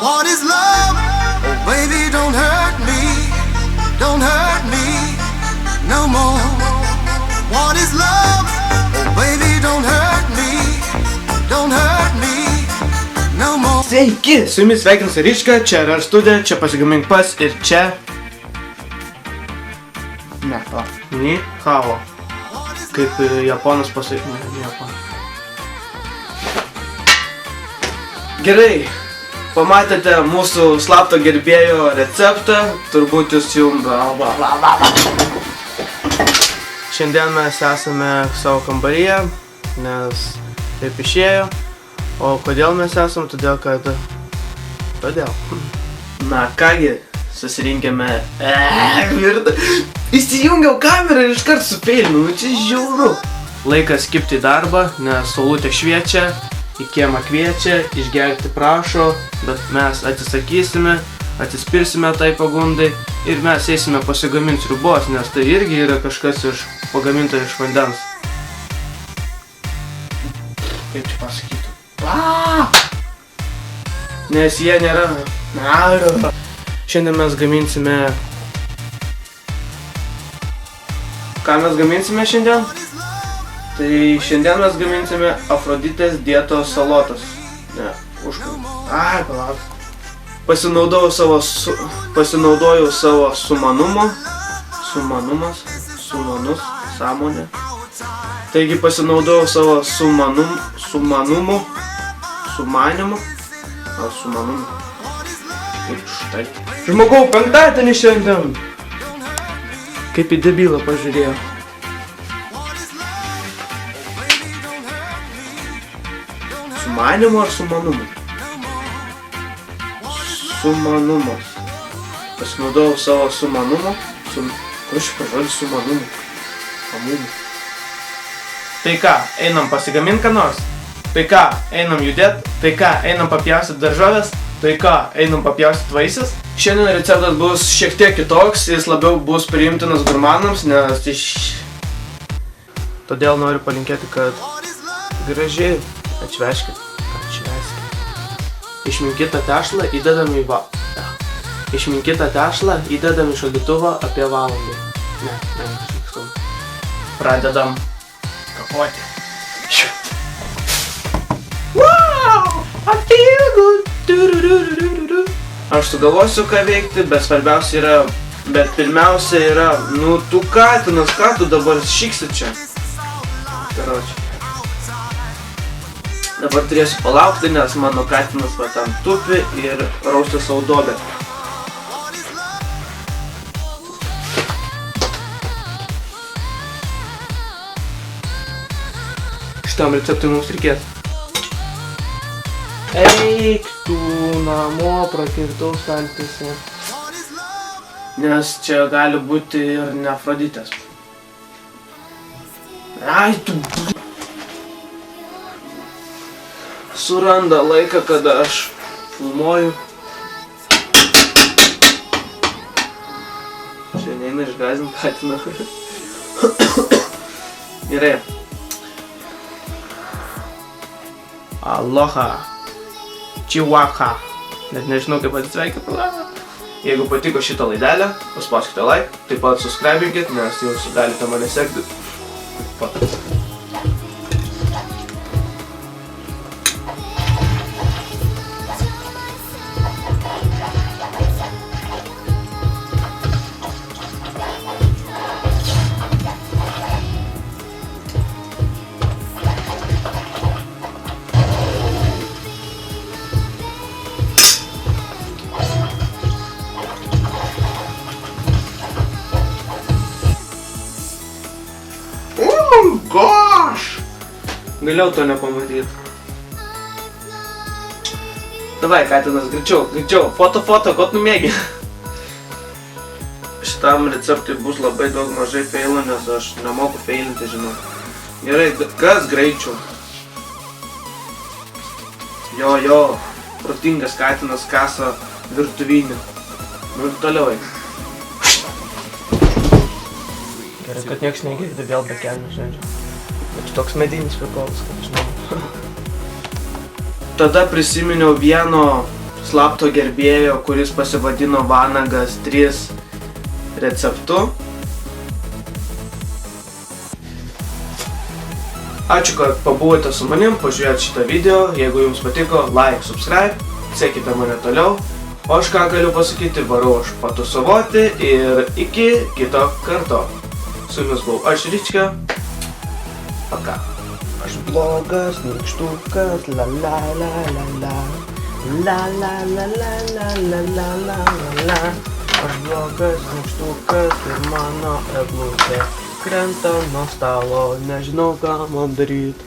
What is love? Oh baby, don't hurt me no more. What is love? Oh baby, don't hurt me no more. Sveiki, su jumis sveikinasi Ryčka, čia yra studija, čia pasigamink pats ir čia... Ne, ni hao. Kaip japonas pasakė, ne japonas. Gerai, pamatėte mūsų slapto gerbėjo receptą, turbūt jūs jums Šiandien mes esame savo kambaryje, nes taip išėjo. O kodėl mes esam? Todėl, kad... Na kągi, susirinkėme... Įsijungiau kamerą ir iškart supeilinau, čia žiauru. Laikas kibti į darbą, nes saulutė šviečia, į kiemą kviečia, išgerti prašo, bet mes atsisakysime, atsispirsime tai pagundai ir mes eisime pasigaminti sriubos, nes tai irgi yra kažkas pagaminta iš vandens. Kaip čia pasakytų? Nes jie nėra... Šiandien mes gaminsime... Ką mes gaminsime šiandien? Tai šiandien mes gaminsime Afroditės dietos salotas. Ne, palauk. Pasinaudojau savo sumanumu. Sumanus, sąmonė. Taigi pasinaudojau savo sumanimu. Kaip štai. Žmogau, penktadienį šiandien. Kaip į debilą pažiūrėjau. Sumanimu ar sumanumu? Sumanumas. Pasinaudojau savo sumanumu. Kur šitą žodį sumanumu? Pamumu. Tai ką, einam pasigamint ką nors? Tai ką, einam judėt? Tai ką, einam papjaustyt daržovės? Tai ką, einam papjaustyt vaisius? Šiandien receptas bus šiek tiek kitoks, jis labiau bus priimtinas gurmanams, nes Todėl noriu palinkėti, kad gražiai atšveskit. Išminkitą tešlą įdedam į Išminkitą tešlą įdedam į šaldytuvą apie valandą. Ne, pradedam kapoti. Wow! I feel good! Aš sugalvosiu ką veikti, bet svarbiausia yra... Bet pirmiausia yra... Nu, tu katinas, ką tu dabar šiksi čia? Karočiui. Dabar turėsiu palaukti, nes mano katinas va ten tupi ir rausia savo duobę. Šitam receptui mums reikės. Eik tu namo, prakirtau staltiesę. Nes čia gali būti ir ne Afroditės. Ai tu... Suranda laiką, kada aš filmuoju. Čia neina išgąsdinti katiną. Gerai. Aloha. Chihuahua. Net nežinau, kaip atsisveikinti. Jeigu patiko šitą laidelę, paspauskite like, taip pat subscribinkit, nes jūs galite mane sekti. Gosh! Galėjau to nepamatyti. Davai, katinas, greičiau. Foto, ko tu mėgi? Šitam receptui bus labai daug mažai feilų, nes aš nemoku feilinti, žinau. Gerai, kas greičiau? Jo, protingas katinas kasa virtuvinį. Nu ir toliau eik. Gerai, kad nieks negirdi vėl be kelnių žaidžia. Bet toks medinis prikolas, kad žinau. Tada prisiminiau vieno slapto gerbėjo, kuris pasivadino Vanagas 3 receptu. Ačiū, kad pabuvote su manim, pažiūrėjote šitą video. Jeigu jums patiko, like, subscribe, sekite mane toliau. O aš ką galiu pasakyti, varau aš patusavoti ir iki kito karto. Su jumis buvau aš, Rička. Paka. Aš blogas nykštukas, la la la la la. La la la la la la la la la la. Aš blogas nykštukas ir mano eglutė krenta nuo stalo, nežinau ką man daryt.